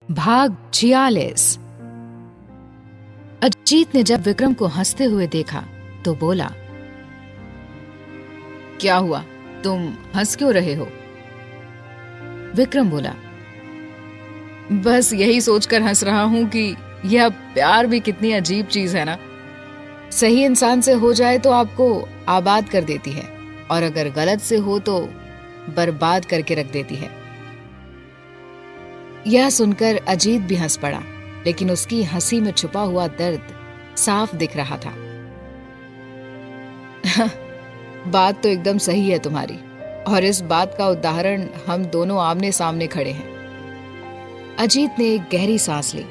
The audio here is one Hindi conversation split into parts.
भाग 46। अजीत ने जब विक्रम को हंसते हुए देखा तो बोला, क्या हुआ, तुम हंस क्यों रहे हो? विक्रम बोला, बस यही सोचकर हंस रहा हूं कि यह प्यार भी कितनी अजीब चीज है ना। सही इंसान से हो जाए तो आपको आबाद कर देती है, और अगर गलत से हो तो बर्बाद करके रख देती है। यह सुनकर अजीत भी हंस पड़ा, लेकिन उसकी हंसी में छुपा हुआ दर्द साफ दिख रहा था। बात तो एकदम सही है तुम्हारी, और इस बात का उदाहरण हम दोनों आमने सामने खड़े हैं। अजीत ने एक गहरी सांस ली।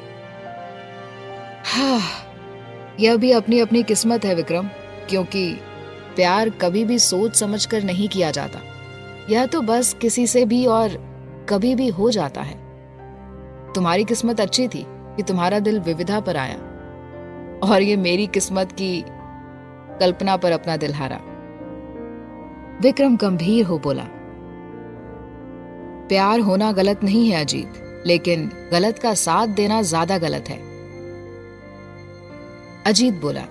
हाँ, यह भी अपनी अपनी किस्मत है विक्रम, क्योंकि प्यार कभी भी सोच समझकर नहीं किया जाता। यह तो बस किसी से भी और कभी भी हो जाता है। तुम्हारी किस्मत अच्छी थी कि तुम्हारा दिल विविधा पर आया, और ये मेरी किस्मत की कल्पना पर अपना दिल हारा। विक्रम गंभीर हो बोला, प्यार होना गलत नहीं है अजीत, लेकिन गलत का साथ देना ज्यादा गलत है। अजीत बोला,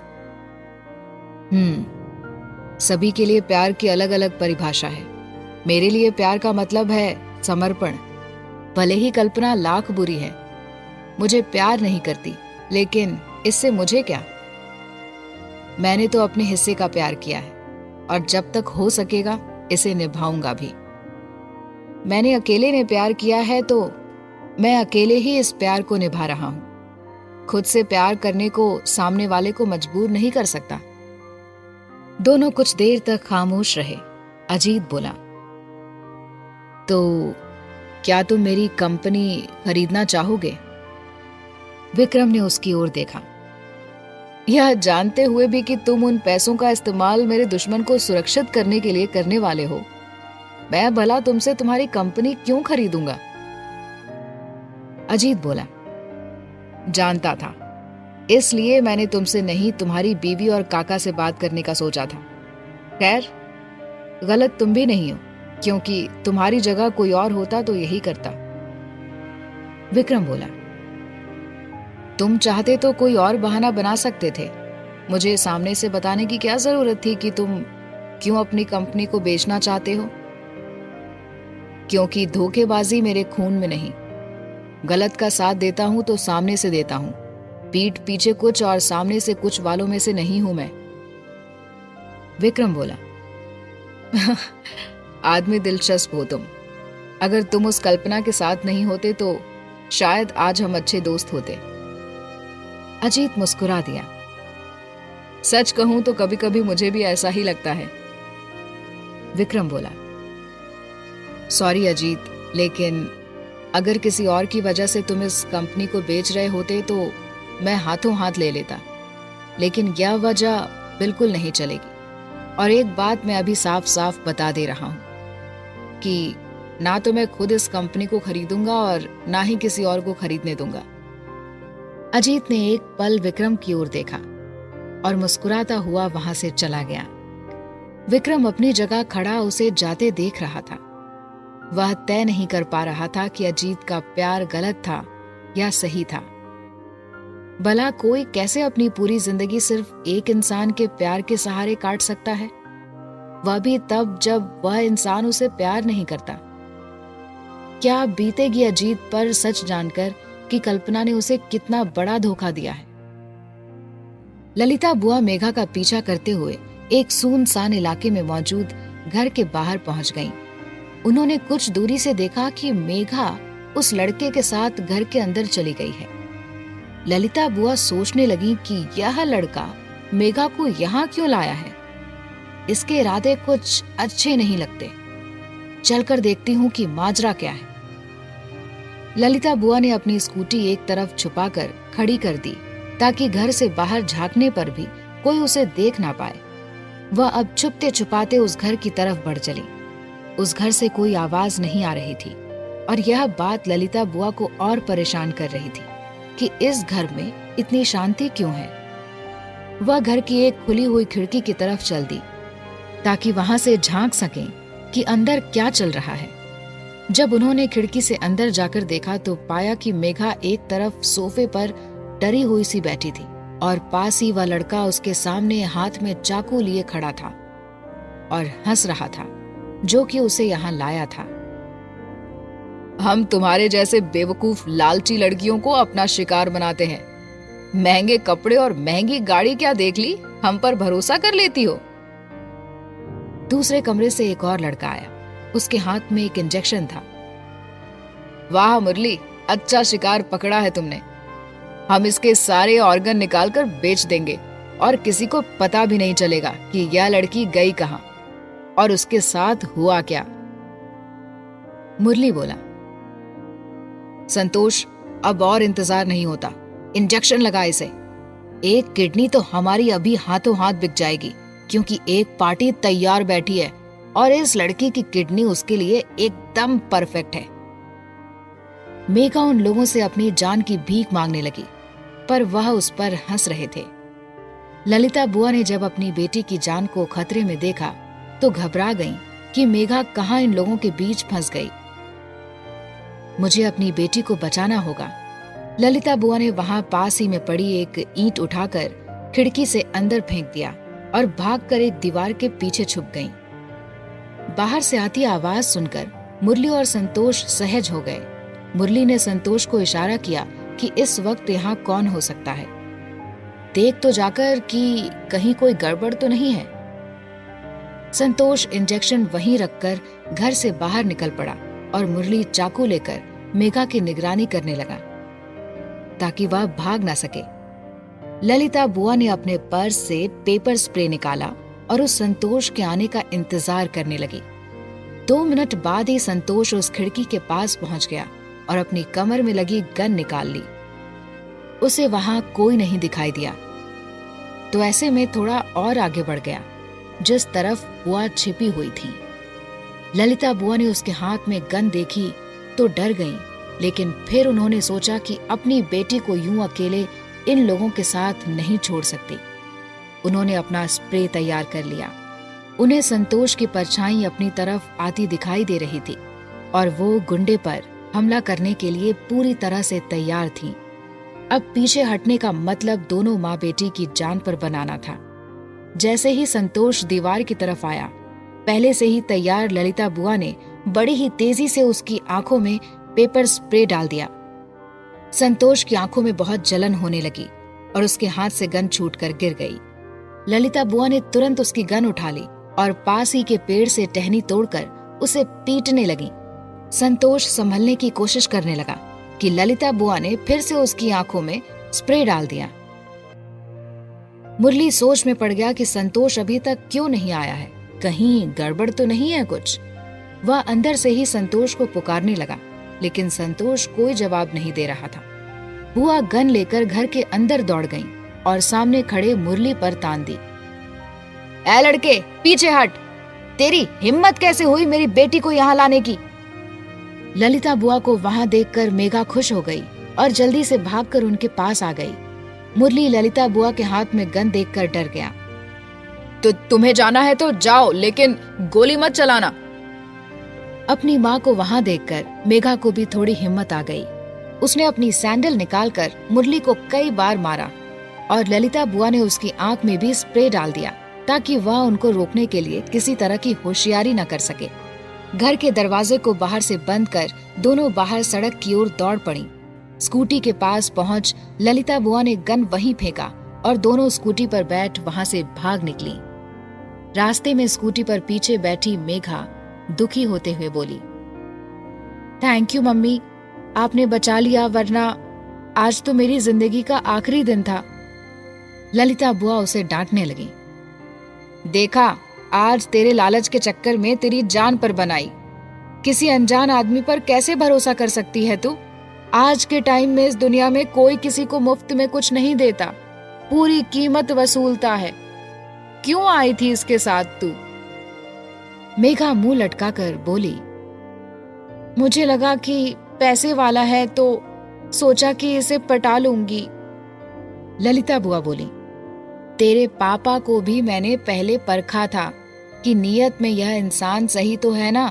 सभी के लिए प्यार की अलग अलग परिभाषा है। मेरे लिए प्यार का मतलब है समर्पण। भले ही कल्पना लाख बुरी है, मुझे प्यार नहीं करती, लेकिन इससे मुझे क्या? मैंने तो अपने हिस्से का प्यार किया है, और जब तक हो सकेगा इसे निभाऊंगा भी। मैंने अकेले ने प्यार किया है, तो मैं अकेले ही इस प्यार को निभा रहा हूं। खुद से प्यार करने को सामने वाले को मजबूर नहीं कर सकता। दोनों कुछ देर तक खामोश रहे। अजीत बोला, तो क्या तुम मेरी कंपनी खरीदना चाहोगे? विक्रम ने उसकी ओर देखा। यह जानते हुए भी कि तुम उन पैसों का इस्तेमाल मेरे दुश्मन को सुरक्षित करने के लिए करने वाले हो, मैं भला तुमसे तुम्हारी कंपनी क्यों खरीदूंगा? अजीत बोला, जानता था, इसलिए मैंने तुमसे नहीं तुम्हारी बीवी और काका से बात करने का सोचा था। खैर, गलत तुम भी नहीं हो, क्योंकि तुम्हारी जगह कोई और होता तो यही करता। विक्रम बोला, तुम चाहते तो कोई और बहाना बना सकते थे। मुझे सामने से बताने की क्या जरूरत थी कि तुम क्यों अपनी कंपनी को बेचना चाहते हो? क्योंकि धोखेबाजी मेरे खून में नहीं। गलत का साथ देता हूं तो सामने से देता हूं, पीठ पीछे कुछ और सामने से कुछ वालों में से नहीं हूं मैं। विक्रम बोला, आदमी दिलचस्प हो तुम। अगर तुम उस कल्पना के साथ नहीं होते तो शायद आज हम अच्छे दोस्त होते। अजीत मुस्कुरा दिया। सच कहूं तो कभी कभी मुझे भी ऐसा ही लगता है। विक्रम बोला, सॉरी अजीत, लेकिन अगर किसी और की वजह से तुम इस कंपनी को बेच रहे होते तो मैं हाथों हाथ ले लेता, लेकिन यह वजह बिल्कुल नहीं चलेगी। और एक बात मैं अभी साफ साफ बता दे रहा हूं कि ना तो मैं खुद इस कंपनी को खरीदूंगा और ना ही किसी और को खरीदने दूंगा। अजीत ने एक पल विक्रम की ओर देखा और मुस्कुराता हुआ वहां से चला गया। विक्रम अपनी जगह खड़ा उसे जाते देख रहा था। वह तय नहीं कर पा रहा था कि अजीत का प्यार गलत था या सही था। भला कोई कैसे अपनी पूरी जिंदगी सिर्फ एक इंसान के प्यार के सहारे काट सकता है, वह भी तब जब वह इंसान उसे प्यार नहीं करता। क्या बीतेगी अजीत पर सच जानकर कि कल्पना ने उसे कितना बड़ा धोखा दिया है। ललिता बुआ मेघा का पीछा करते हुए एक सुनसान इलाके में मौजूद घर के बाहर पहुंच गईं। उन्होंने कुछ दूरी से देखा कि मेघा उस लड़के के साथ घर के अंदर चली गई है। ललिता बुआ सोचने लगी कि यह लड़का मेघा को यहाँ क्यों लाया है। इसके इरादे कुछ अच्छे नहीं लगते। चलकर देखती हूँ कि माजरा क्या है। ललिता बुआ ने अपनी स्कूटी एक तरफ छुपाकर खड़ी कर दी, ताकि घर से बाहर झांकने पर भी कोई उसे देख ना पाए। वह अब छुपते छुपाते उस घर की तरफ बढ़ चली। उस घर से कोई आवाज नहीं आ रही थी, और यह बात ललिता बुआ को और परेशान कर रही थी कि इस घर में इतनी शांति क्यों है। वह घर की एक खुली हुई खिड़की की तरफ चल दी, ताकि वहां से झांक सकें कि अंदर क्या चल रहा है। जब उन्होंने खिड़की से अंदर जाकर देखा तो पाया कि मेघा एक तरफ सोफे पर डरी हुई सी बैठी थी और पास ही वह लड़का उसके सामने हाथ में चाकू लिए खड़ा था और हंस रहा था, जो कि उसे यहाँ लाया था। हम तुम्हारे जैसे बेवकूफ लालची लड़कियों को अपना शिकार बनाते हैं। महंगे कपड़े और महंगी गाड़ी क्या देख ली, हम पर भरोसा कर लेती हो। दूसरे कमरे से एक और लड़का आया, उसके हाथ में एक इंजेक्शन था। वाह मुरली, अच्छा शिकार पकड़ा है तुमने। हम इसके सारे ऑर्गन निकालकर बेच देंगे और किसी को पता भी नहीं चलेगा कि यह लड़की गई कहां और उसके साथ हुआ क्या। मुरली बोला, संतोष, अब और इंतजार नहीं होता, इंजेक्शन लगा इसे। एक किडनी तो हमारी अभी हाथों हाथ बिक जाएगी, क्योंकि एक पार्टी तैयार बैठी है और इस लड़की की किडनी उसके लिए एकदम परफेक्ट है। मेघा उन लोगों से अपनी जान की भीख मांगने लगी, पर वह उस पर हंस रहे थे। ललिता बुआ ने जब अपनी बेटी की जान को खतरे में देखा तो घबरा गईं कि मेघा कहां इन लोगों के बीच फंस गई। मुझे अपनी बेटी को बचाना होगा। ललिता बुआ ने वहां पास ही में पड़ी एक ईंट उठाकर खिड़की से अंदर फेंक दिया और भागकर एक दीवार के पीछे छुप गईं। बाहर से आती आवाज सुनकर मुरली और संतोष सहज हो गए। मुरली ने संतोष को इशारा किया कि इस वक्त यहाँ कौन हो सकता है, देख तो जाकर कि कहीं कोई गड़बड़ तो नहीं है। संतोष इंजेक्शन वहीं रखकर घर से बाहर निकल पड़ा और मुरली चाकू लेकर मेघा की निगरानी करने लगा ताकि वह भाग ना सके। ललिता बुआ ने अपने पर्स से पेपर स्प्रे निकाला और उस संतोष के आने का इंतजार करने लगी। 2 मिनट बाद ही संतोष उस खिड़की के पास पहुंच गया और अपनी कमर में लगी गन निकाल ली। उसे वहां कोई नहीं दिखाई दिया तो ऐसे में थोड़ा और आगे बढ़ गया, जिस तरफ बुआ छिपी हुई थी। ललिता बुआ ने उसके हाथ में गन देखी तो डर गईं, लेकिन फिर उन्होंने सोचा कि अपनी बेटी को यूं अकेले इन लोगों के साथ नहीं छोड़ सकती। उन्होंने अपना स्प्रे तैयार कर लिया। उन्हें संतोष की परछाई अपनी तरफ आती दिखाई दे रही थी और वो गुंडे पर हमला करने के लिए पूरी तरह से तैयार थी। अब पीछे हटने का मतलब दोनों माँ बेटी की जान पर बनाना था। जैसे ही संतोष दीवार की तरफ आया, पहले से ही तैयार ललिता बुआ ने बड़ी ही तेजी से उसकी आंखों में पेपर स्प्रे डाल दिया। संतोष की आंखों में बहुत जलन होने लगी और उसके हाथ से गन छूटकर गिर गई। ललिता बुआ ने तुरंत उसकी गन उठा ली और पास ही के पेड़ से टहनी तोड़कर उसे पीटने लगी। संतोष संभलने की कोशिश करने लगा कि ललिता बुआ ने फिर से उसकी आंखों में स्प्रे डाल दिया। मुरली सोच में पड़ गया कि संतोष अभी तक क्यों नहीं आया है, कहीं गड़बड़ तो नहीं है कुछ। वह अंदर से ही संतोष को पुकारने लगा, लेकिन संतोष कोई जवाब नहीं दे रहा था। बुआ गन लेकर घर के अंदर दौड़ गईं और सामने खड़े मुरली पर तान दी। ए लड़के, पीछे हट, तेरी हिम्मत कैसे हुई मेरी बेटी को यहाँ लाने की। ललिता बुआ को वहां देखकर मेघा खुश हो गई और जल्दी से भागकर उनके पास आ गई। मुरली ललिता बुआ के हाथ में गन देखकर डर गया। तो तुम्हें जाना है तो जाओ, लेकिन गोली मत चलाना। अपनी माँ को वहां देखकर मेघा को भी थोड़ी हिम्मत आ गई। उसने अपनी सैंडल निकालकर मुरली को कई बार मारा और ललिता बुआ ने उसकी आंख में भी स्प्रे डाल दिया ताकि वह उनको रोकने के लिए किसी तरह की होशियारी न कर सके। घर के दरवाजे को बाहर से बंद कर दोनों बाहर सड़क की ओर दौड़ पड़ी। स्कूटी के पास पहुंच ललिता बुआ ने गन वहीं फेंका और दोनों स्कूटी पर बैठ वहां से भाग निकली। रास्ते में स्कूटी पर पीछे बैठी मेघा दुखी होते हुए बोली, थैंक यू मम्मी, आपने बचा लिया, वरना आज तो मेरी जिंदगी का आखिरी दिन था। ललिता बुआ उसे डांटने लगी। देखा, आज तेरे लालच के चक्कर में तेरी जान पर बनाई। किसी अनजान आदमी पर कैसे भरोसा कर सकती है तू? आज के टाइम में इस दुनिया में कोई किसी को मुफ्त में कुछ नहीं देता, पूरी कीमत वसूलता है। क्यों आई थी इसके साथ तू? मेघा मुंह लटकाकर बोली, मुझे लगा कि पैसे वाला है तो सोचा कि इसे पटा लूंगी। ललिता बुआ बोली, तेरे पापा को भी मैंने पहले परखा था कि नीयत में यह इंसान सही तो है ना।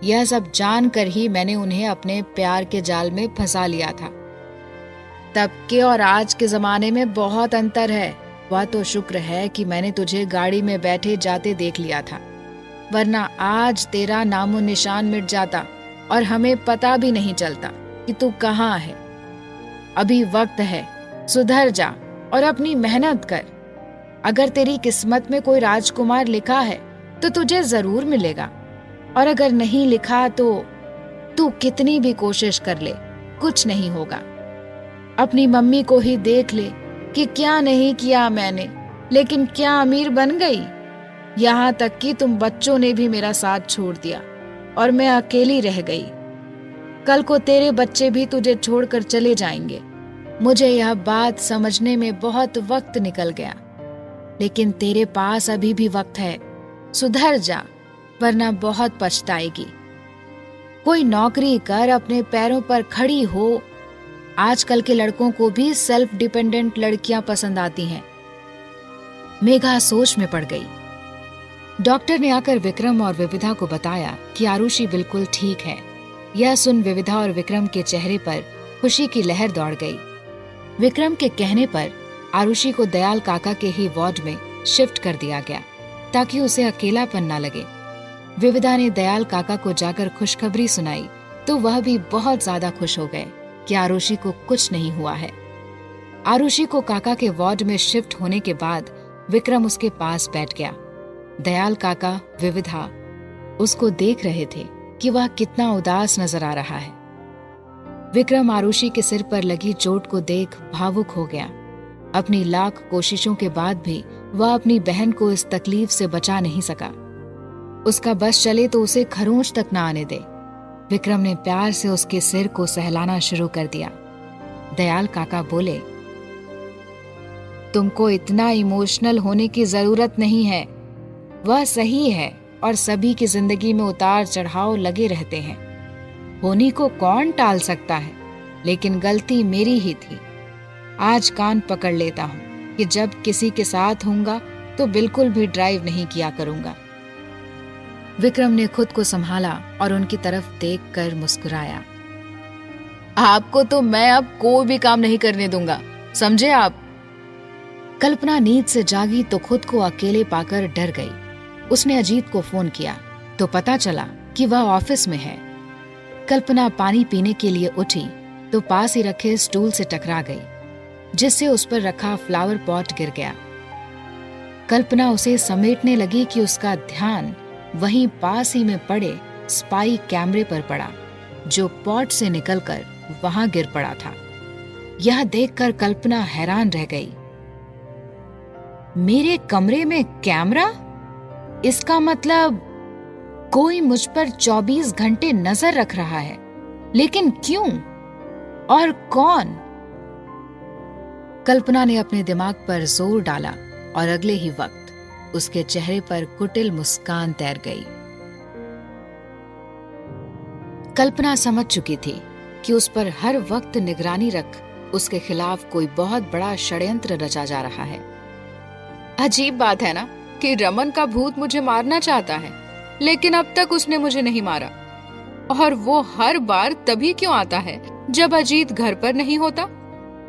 यह सब जानकर ही मैंने उन्हें अपने प्यार के जाल में फंसा लिया था। तब के और आज के जमाने में बहुत अंतर है। वह तो शुक्र है कि मैंने तुझे गाड़ी में बैठे जाते देख लिया था, वरना आज तेरा नामो निशान मिट जाता और हमें पता भी नहीं चलता कि तू कहाँ है। अभी वक्त है, सुधर जा और अपनी मेहनत कर। अगर तेरी किस्मत में कोई राजकुमार लिखा है तो तुझे जरूर मिलेगा, और अगर नहीं लिखा तो तू कितनी भी कोशिश कर ले, कुछ नहीं होगा। अपनी मम्मी को ही देख ले कि क्या नहीं किया मैंने, लेकिन क्या अमीर बन गई। यहाँ तक कि तुम बच्चों ने भी मेरा साथ छोड़ दिया और मैं अकेली रह गई। कल को तेरे बच्चे भी तुझे छोड़कर चले जाएंगे। मुझे यह बात समझने में बहुत वक्त निकल गया, लेकिन तेरे पास अभी भी वक्त है। सुधर जा, वरना बहुत पछताएगी। कोई नौकरी कर, अपने पैरों पर खड़ी हो। आजकल के लड़कों को भी सेल्फ डिपेंडेंट लड़कियां पसंद आती हैं। मेघा सोच में पड़ गई। डॉक्टर ने आकर विक्रम और विविधा को बताया कि आरुषि बिल्कुल ठीक है। यह सुन विविधा और विक्रम के चेहरे पर खुशी की लहर दौड़ गई। विक्रम के कहने पर आरुषि को दयाल काका के ही वार्ड में शिफ्ट कर दिया गया ताकि उसे अकेलापन न लगे। विविधा ने दयाल काका को जाकर खुशखबरी सुनाई तो वह भी बहुत ज्यादा खुश हो गए कि आरुषि को कुछ नहीं हुआ है। आरुषि को काका के वार्ड में शिफ्ट होने के बाद विक्रम उसके पास बैठ गया। दयाल काका, विविधा उसको देख रहे थे कि वह कितना उदास नजर आ रहा है। विक्रम आरुषि के सिर पर लगी चोट को देख भावुक हो गया। अपनी लाख कोशिशों के बाद भी वह अपनी बहन को इस तकलीफ से बचा नहीं सका। उसका बस चले तो उसे खरोंच तक न आने दे। विक्रम ने प्यार से उसके सिर को सहलाना शुरू कर दिया। दयाल काका बोले, तुमको इतना इमोशनल होने की जरूरत नहीं है। वह सही है और सभी की जिंदगी में उतार चढ़ाव लगे रहते हैं। होनी को कौन टाल सकता है, लेकिन गलती मेरी ही थी। आज कान पकड़ लेता हूं कि जब किसी के साथ होऊंगा तो बिल्कुल भी ड्राइव नहीं किया करूंगा। विक्रम ने खुद को संभाला और उनकी तरफ देखकर मुस्कुराया। आपको तो मैं अब कोई भी काम नहीं करने दूंगा, समझे आप? कल्पना नींद से जागी तो खुद को अकेले पाकर डर गई। उसने अजीत को फोन किया तो पता चला कि वह ऑफिस में है। कल्पना पानी पीने के लिए उठी तो पास ही रखे स्टूल से टकरा गई, जिससे उस पर रखा फ्लावर पॉट गिर गया। कल्पना उसे समेटने लगी कि उसका ध्यान वहीं पास ही में पड़े स्पाई कैमरे पर पड़ा, जो पॉट से निकलकर वहां गिर पड़ा था। यह देखकर कल्पना हैरान रह गई। मेरे कमरे में कैमरा? इसका मतलब कोई मुझ पर 24 घंटे नजर रख रहा है, लेकिन क्यों और कौन? कल्पना ने अपने दिमाग पर जोर डाला और अगले ही वक्त उसके चेहरे पर कुटिल मुस्कान तैर गई। कल्पना समझ चुकी थी कि उस पर हर वक्त निगरानी रख उसके खिलाफ कोई बहुत बड़ा षड्यंत्र रचा जा रहा है। अजीब बात है ना कि रमन का भूत मुझे मारना चाहता है, लेकिन अब तक उसने मुझे नहीं मारा। और वो हर बार तभी क्यों आता है जब अजीत घर पर नहीं होता?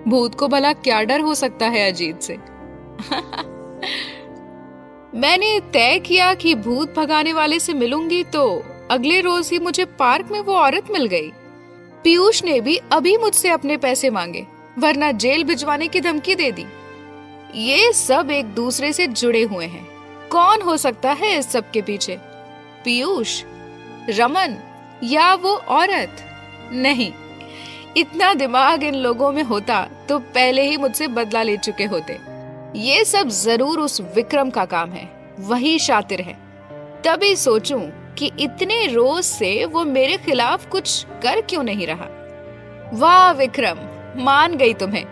भूत को भला क्या डर हो सकता है अजीत से? मैंने तय किया कि भूत भगाने वाले से मिलूंगी तो अगले रोज ही मुझे पार्क में वो औरत मिल गई। पीयूष ने भी अभी मुझसे अपने पैसे मांगे, वरना जेल भिजवाने की धमकी दे दी। ये सब एक दूसरे से जुड़े हुए हैं। कौन हो सकता है इस सब के पीछे? पीयूष, रमन या वो औरत? नहीं, इतना दिमाग इन लोगों में होता तो पहले ही मुझसे बदला ले चुके होते। ये सब जरूर उस विक्रम का काम है, वही शातिर है। तभी सोचूं कि इतने रोज से वो मेरे खिलाफ कुछ कर क्यों नहीं रहा। वाह विक्रम, मान गई तुम्हें।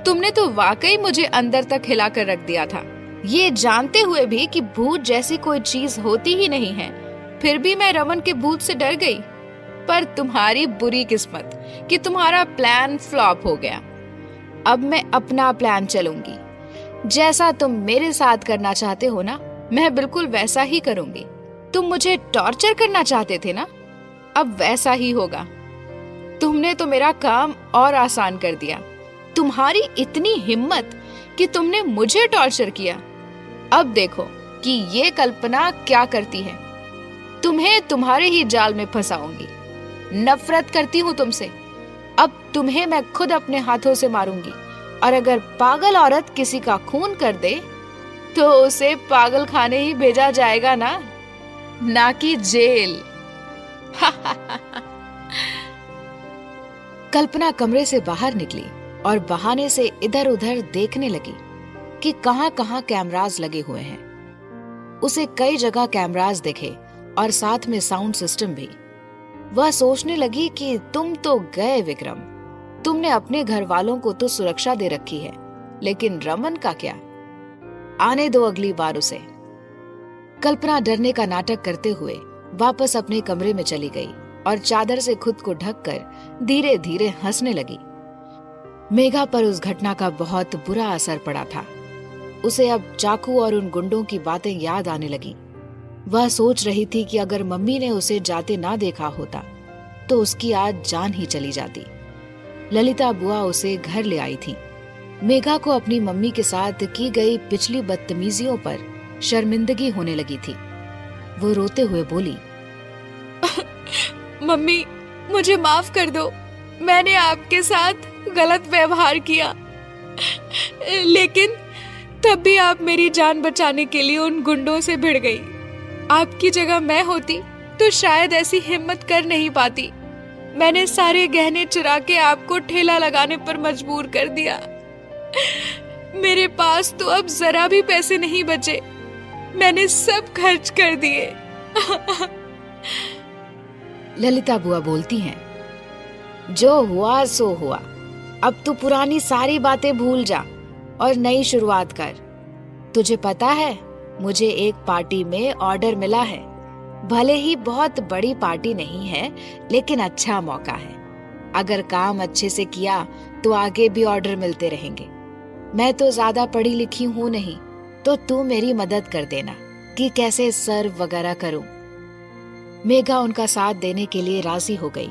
तुमने तो वाकई मुझे अंदर तक हिलाकर रख दिया था, ये जानते हुए भी कि भूत जैसी कोई चीज होती ही नहीं है। फिर भी मैं रमन के भूत से डर गई। पर तुम्हारी बुरी किस्मत कि तुम्हारा प्लान फ्लॉप हो गया। अब मैं अपना प्लान चलूंगी। जैसा तुम मेरे साथ करना चाहते हो ना, मैं बिल्कुल वैसा ही करूंगी। तुम मुझे टॉर्चर करना चाहते थे ना, अब वैसा ही होगा। तुमने तो मेरा काम और आसान कर दिया। तुम्हारी इतनी हिम्मत कि तुमने मुझे टॉर्चर किया। अब देखो कि ये कल्पना क्या करती है। तुम्हें तुम्हारे ही जाल में फंसाऊंगी। नफरत करती हूँ तुमसे। अब तुम्हें मैं खुद अपने हाथों से मारूंगी, और अगर पागल औरत किसी का खून कर दे तो उसे पागल खाने ही भेजा जाएगा ना कि जेल। कल्पना कमरे से बाहर निकली और बहाने से इधर उधर देखने लगी कि कहां-कहां कैमरास लगे हुए हैं। उसे कई जगह कैमरास दिखे और साथ में साउंड सिस्टम भी। वह सोचने लगी कि तुम तो गए विक्रम, तुमने अपने घर वालों को तो सुरक्षा दे रखी है, लेकिन रमन का क्या? आने दो अगली बार उसे। कल्पना डरने का नाटक करते हुए वापस अपने कमरे में चली गई और चादर से खुद को ढककर धीरे धीरे हंसने लगी। मेघा पर उस घटना का बहुत बुरा असर पड़ा था। उसे अब चाकू और उन गुंडों की बातें याद आने लगी। वह सोच रही थी कि अगर मम्मी ने उसे जाते ना देखा होता तो उसकी आज जान ही चली जाती। ललिता बुआ उसे घर ले आई थी। मेघा को अपनी मम्मी के साथ की गई पिछली बदतमीजियों पर शर्मिंदगी होने लगी थी। वो रोते हुए बोली, मम्मी मुझे माफ कर दो, मैंने आपके साथ गलत व्यवहार किया, लेकिन तब भी आप मेरी जान बचाने के लिए उन गुंडों से भिड़ गई। आपकी जगह मैं होती तो शायद ऐसी हिम्मत कर नहीं पाती। मैंने सारे गहने चुरा के आपको ठेला लगाने पर मजबूर कर दिया। मेरे पास तो अब जरा भी पैसे नहीं बचे, मैंने सब खर्च कर दिए। ललिता बुआ बोलती हैं, जो हुआ सो हुआ, अब तू पुरानी सारी बातें भूल जा और नई शुरुआत कर। तुझे पता है, मुझे एक पार्टी में ऑर्डर मिला है। भले ही बहुत बड़ी पार्टी नहीं है, लेकिन अच्छा मौका है। अगर काम अच्छे से किया तो आगे भी ऑर्डर मिलते रहेंगे। मैं तो ज्यादा पढ़ी लिखी हूँ नहीं, तो तू मेरी मदद कर देना कि कैसे सर्व वगैरह करूं। मेघा उनका साथ देने के लिए राजी हो गई।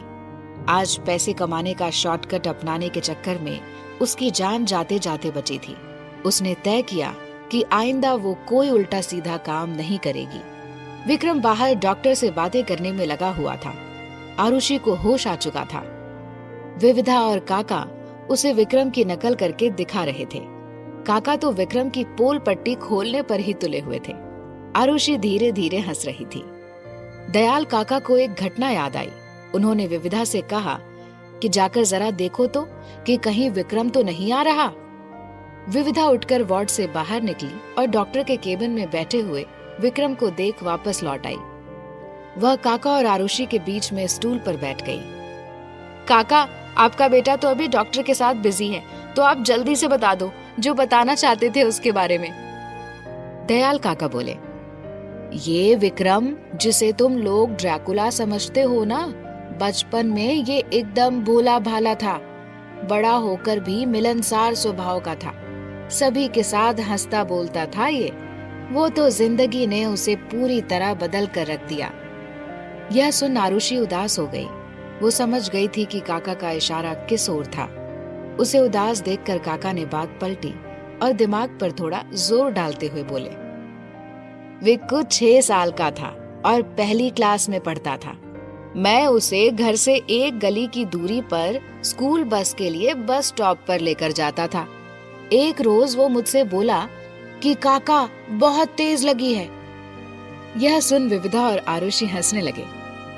आज पैसे कमाने का शॉर्टकट अपनाने के चक्कर में उसकी जान जाते जाते बची थी। उसने तय किया कि आइंदा वो कोई उल्टा सीधा काम नहीं करेगी। विक्रम बाहर डॉक्टर से बातें करने में लगा हुआ था। आरुषि को होश आ चुका था। विविधा और काका उसे विक्रम की नकल करके दिखा रहे थे। काका तो विक्रम की पोल पट्टी खोलने पर ही तुले हुए थे। आरुषि धीरे धीरे हंस रही थी। दयाल काका को एक घटना याद आई। उन्होंने विविधा से कहा कि जाकर जरा देखो तो कि कहीं विक्रम तो नहीं आ रहा। विविधा उठकर वार्ड से बाहर निकली और डॉक्टर के केबिन में बैठे हुए विक्रम को देख वापस लौट आई। वह काका और आरुषि के बीच में स्टूल पर बैठ गई। काका, आपका बेटा तो अभी डॉक्टर के साथ बिजी है, तो आप जल्दी से बता दो जो बताना चाहते थे उसके बारे में। दयाल काका बोले, ये विक्रम जिसे तुम लोग ड्रैकुला समझते हो ना, बचपन में ये एकदम भोला भाला था। बड़ा होकर भी मिलनसार स्वभाव का था। सभी के साथ हंसता बोलता था ये। वो तो जिंदगी ने उसे पूरी तरह बदल कर रख दिया। यह सुन आरुषि उदास हो गई। वो समझ गई थी कि काका का इशारा किस ओर था। उसे उदास देखकर काका ने बात पलटी और दिमाग पर थोड़ा जोर डालते हुए बोले, विक्कू 6 साल का था और पहली क्लास में पढ़ता था। मैं उसे घर से एक गली की दूरी पर स्कूल बस के लिए बस स्टॉप पर लेकर जाता था। एक रोज वो मुझसे बोला कि काका बहुत तेज लगी है। यह सुन विविधा और आरुषि हंसने लगे।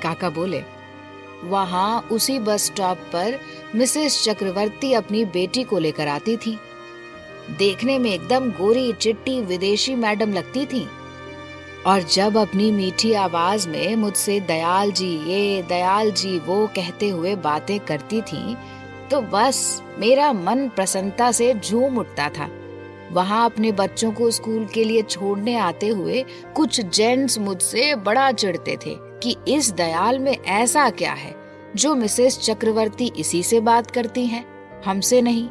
काका बोले, वहां उसी बस स्टॉप पर मिसेस चक्रवर्ती अपनी बेटी को लेकर आती थी। देखने में एकदम गोरी चिट्टी विदेशी मैडम लगती थी, और जब अपनी मीठी आवाज में मुझसे दयाल जी ये दयाल जी वो कहते हुए बातें करती थी, तो बस मेरा मन प्रसन्नता से झूम उठता था। वहां अपने बच्चों को स्कूल के लिए छोड़ने आते हुए कुछ जेंट्स मुझसे बड़ा चिढ़ते थे कि इस दयाल में ऐसा क्या है जो मिसेस चक्रवर्ती इसी से बात करती हैं, हमसे नहीं।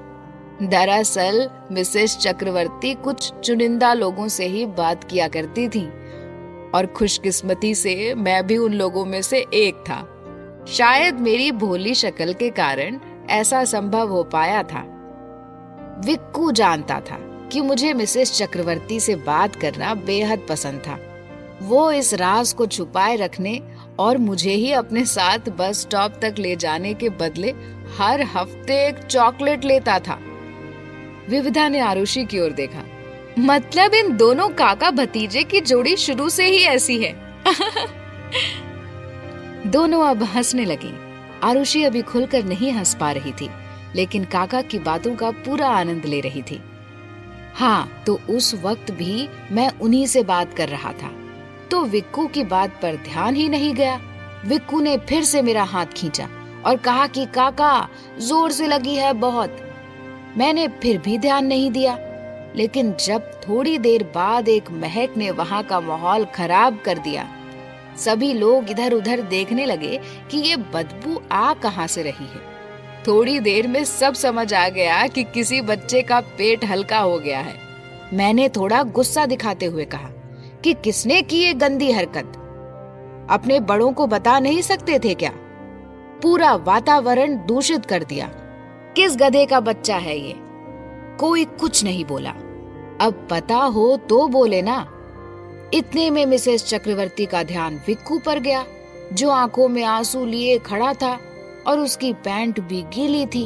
दरअसल मिसेस चक्रवर्ती कुछ चुनिंदा लोगों से ही बात किया करती थी, और खुशकिस्मती से मैं भी उन लोगों में से एक था। शायद मेरी भोली शक्ल के कारण ऐसा संभव हो पाया था। विक्कू जानता था कि मुझे मिसेस चक्रवर्ती से बात करना बेहद पसंद था। वो इस राज को छुपाए रखने और मुझे ही अपने साथ बस स्टॉप तक ले जाने के बदले हर हफ्ते एक चॉकलेट लेता था। विविधा ने आरुषि की ओर देखा। मतलब इन दोनों काका भतीजे की जोड़ी शुरू से ही ऐसी है। दोनों अब हंसने लगी। आरुषि अभी खुलकर नहीं हंस पा रही थी, लेकिन काका की बातों का पूरा आनंद ले रही थी। हाँ, तो उस वक्त भी मैं उन्हीं से बात कर रहा था, तो विक्कू की बात पर ध्यान ही नहीं गया। विक्कू ने फिर से मेरा हाथ खींचा और कहा कि काका जोर से लगी है बहुत। मैंने फिर भी ध्यान नहीं दिया, लेकिन जब थोड़ी देर बाद एक महक ने वहां का माहौल खराब कर दिया। सभी लोग इधर उधर देखने लगे कि ये बदबू आ कहां से रही है। थोड़ी देर में सब समझ आ गया कि किसी बच्चे का पेट हल्का हो गया है। मैंने थोड़ा गुस्सा दिखाते हुए कहा कि किसने की ये गंदी हरकत? अपने बड़ों को बता नहीं सकते थे क्या? पूरा वातावरण दूषित कर दिया। किस गधे का बच्चा है ये? कोई कुछ नहीं बोला। अब पता हो तो बोले ना। इतने में मिसेस चक्रवर्ती का ध्यान विक्कू पर गया, जो आंखों में आंसू लिए खड़ा था और उसकी पैंट भी गीली थी।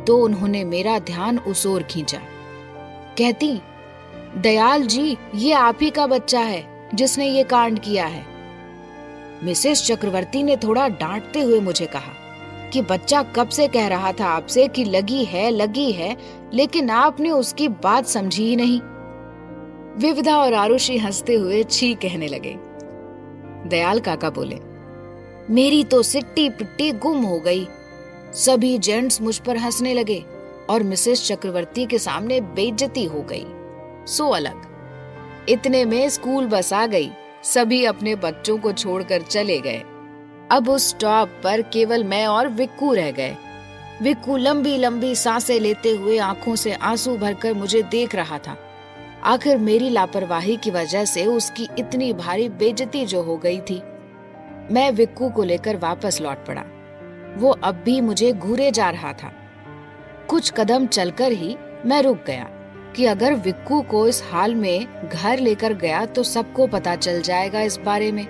तो उन्होंने मेरा ध्यान उस ओर खींचा। कहती, दयाल जी, ये आप ही का बच्चा है जिसने ये कांड किया है। मिसेस चक्रवर्ती ने थोड़ा डांटते हुए मुझे कहा कि बच्चा कब से कह रहा था आपसे कि लगी है, लेकिन आपने उसकी बात समझी ही नहीं। विविधा और आरुषि हंसते हुए छी कहने लगे। दयाल काका बोले, मेरी तो सिट्टी पिट्टी गुम हो गई। सभी जेंट्स मुझ पर हंसने लगे और मिसेस चक्रवर्ती के सामने बेइज्जती हो गई। सो अलग। इतने में स्कूल बस आ गई। सभी अपने बच्चों को छोड़कर चले गए। अब उस स्टॉप पर केवल मैं और विक्कू रह गए। विक्कू लंबी लंबी सांसें लेते हुए आंखों से आंसू भरकर मुझे देख रहा था। आखिर मेरी लापरवाही की वजह से उसकी इतनी भारी बेइज्जती जो हो गई थी। मैं विक्कू को लेकर वापस लौट पड़ा। वो अब भी मुझे घूरे जा रहा था। कुछ कदम चलकर ही मैं रुक गया कि अगर विक्कू को इस हाल में घर लेकर गया तो सबको पता चल जाएगा इस बारे में।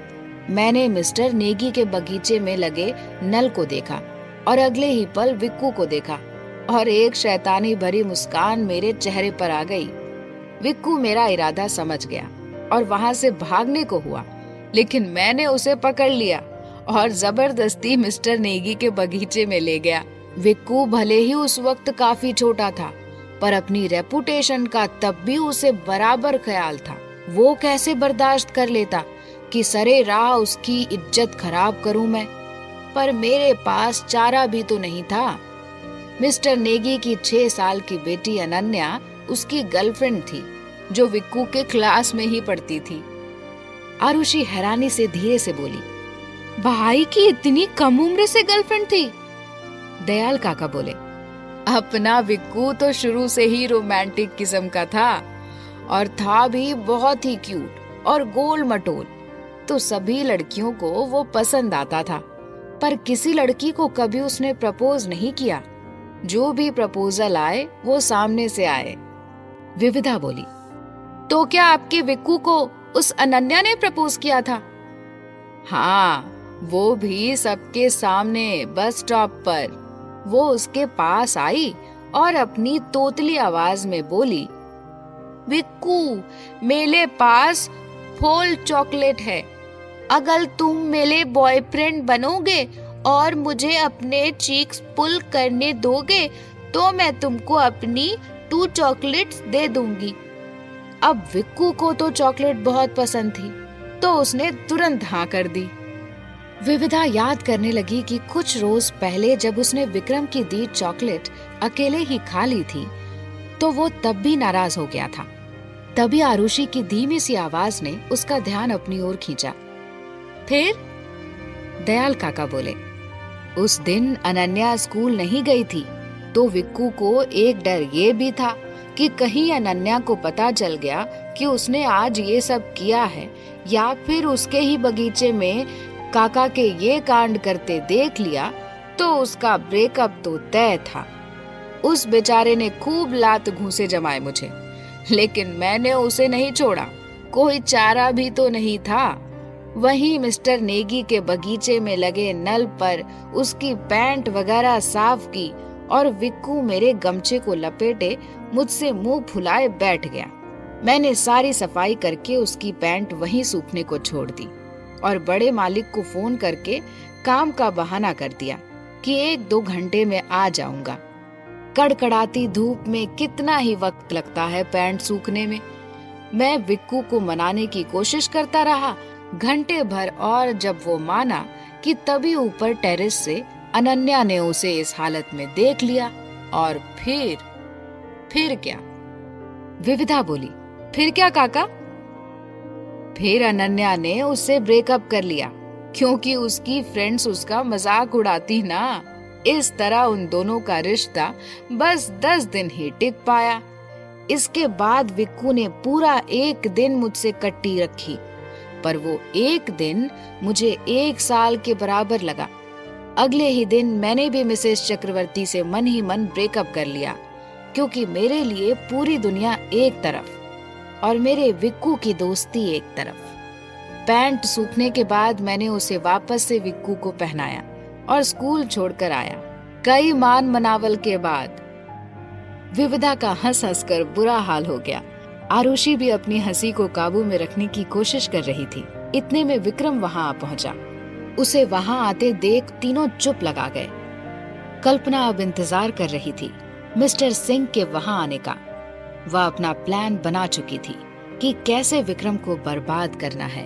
मैंने मिस्टर नेगी के बगीचे में लगे नल को देखा और अगले ही पल विक्कू को देखा और एक शैतानी भरी मुस्कान मेरे चेहरे पर आ गई। विक्कू मेरा इरादा समझ गया और वहां से भागने को हुआ, लेकिन मैंने उसे पकड़ लिया और जबरदस्ती मिस्टर नेगी के बगीचे में ले गया। विक्कू भले ही उस वक्त काफी छोटा था, पर अपनी रेपुटेशन का तब भी उसे बराबर ख्याल था। वो कैसे बर्दाश्त कर लेता कि सरे राह उसकी इज्जत खराब करूं मैं? पर मेरे पास चारा भी तो नहीं था। मिस्टर नेगी की 6 साल की बेटी अनन्या उसकी गर्लफ्रेंड थी, जो विक्कू के क्लास में ही पढ़ती थी। आरुषि हैरानी से धीरे से बोली, भाई की इतनी कम उम्र से गर्लफ्रेंड थी? दयाल काका बोले, अपना विक्कू तो शुरू से ही रोमांटिक किस्म का था और था भी बहुत ही क्यूट और गोल मटोल, तो सभी लड़कियों को वो पसंद आता था। पर किसी लड़की को कभी उसने प्रपोज नहीं किया। जो भी प्रपोजल आए वो सामने से आए। विविधा बोली, तो क्या आपके विक्कू को उस अनन्या ने प्रपोज किया था? हाँ, वो भी सबके सामने बस स्टॉप पर। वो उसके पास आई और अपनी तोतली आवाज में बोली, विक्कू, मेरे पास होल चॉकलेट है। अगर तुम मेरे बॉयफ्रेंड बनोगे और मुझे अपने चीक्स पुल करने दोगे तो मैं तुमको अपनी 2 चॉकलेट्स दे दूंगी। अब विक्कू को तो चॉकलेट बहुत पसंद थी, तो उसने तुरंत हाँ कर दी। विविधा याद करने लगी कि कुछ रोज पहले जब उसने विक्रम की दी चॉकलेट अकेले ही खा ली थी, तो वो तब भी नाराज हो गया था। तभी आरुषि की धीमी सी आवाज ने उसका ध्यान अपनी ओर खींचा। फिर? दयाल काका बोले, उस दिन अनन्या स्कूल नहीं गई थी, तो विक्कू को एक डर ये भी था कि कहीं अनन्या को पता चल गया कि उसने आज ये सब किया है, या फिर उसके ही बगीचे में काका के ये कांड करते देख लिया तो उसका ब्रेकअप तो तय था। उस बेचारे ने खूब लात घूंसे जमाए मुझे, लेकिन मैंने उसे नहीं छोड़ा। कोई चारा भी तो नहीं था। वहीं मिस्टर नेगी के बगीचे में लगे नल पर उसकी पैंट वगैरह साफ की और विक्कू मेरे गमछे को लपेटे मुझसे मुंह फुलाए बैठ गया। मैंने सारी सफाई करके उसकी पैंट वहीं सूखने को छोड़ दी और बड़े मालिक को फोन करके काम का बहाना कर दिया कि 1-2 घंटे में आ जाऊंगा। कड़कड़ाती धूप में कितना ही वक्त लगता है पैंट सूखने में। मैं विक्कू को मनाने की कोशिश करता रहा घंटे भर, और जब वो माना कि तभी ऊपर टेरेस से अनन्या ने उसे इस हालत में देख लिया। और फिर क्या? विविधा बोली, फिर क्या काका? फिर अनन्या ने उससे ब्रेकअप कर लिया, क्योंकि उसकी फ्रेंड्स उसका मजाक उड़ाती ना। इस तरह उन दोनों का रिश्ता बस 10 दिन ही टिक पाया। इसके बाद विक्कू ने पूरा 1 दिन मुझसे कट्टी रखी, पर वो 1 दिन मुझे 1 साल के बराबर लगा। अगले ही दिन मैंने भी मिसेस चक्रवर्ती से मन ही मन ब्रेकअप कर लिया, क्योंकि मेरे लिए पूरी दुनिया एक तरफ और मेरे विक्कू की दोस्ती एक तरफ। पैंट सूखने के बाद मैंने उसे वापस से विक्कू को पहनाया और स्कूल छोड़कर आया। कई मान मनावल के बाद विविधा का हंस हंस कर बुरा हाल हो गया। आरुषि भी अपनी हंसी को काबू में रखने की कोशिश कर रही थी। इतने में विक्रम वहां आ पहुंचा। उसे वहां आते देख तीनों चुप लगा गए। कल्पना अब इंतजार कर रही थी मिस्टर सिंह के वहां आने का। वह अपना प्लान बना चुकी थी कि कैसे विक्रम को बर्बाद करना है।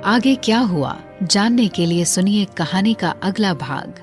आगे क्या हुआ जानने के लिए सुनिए कहानी का अगला भाग।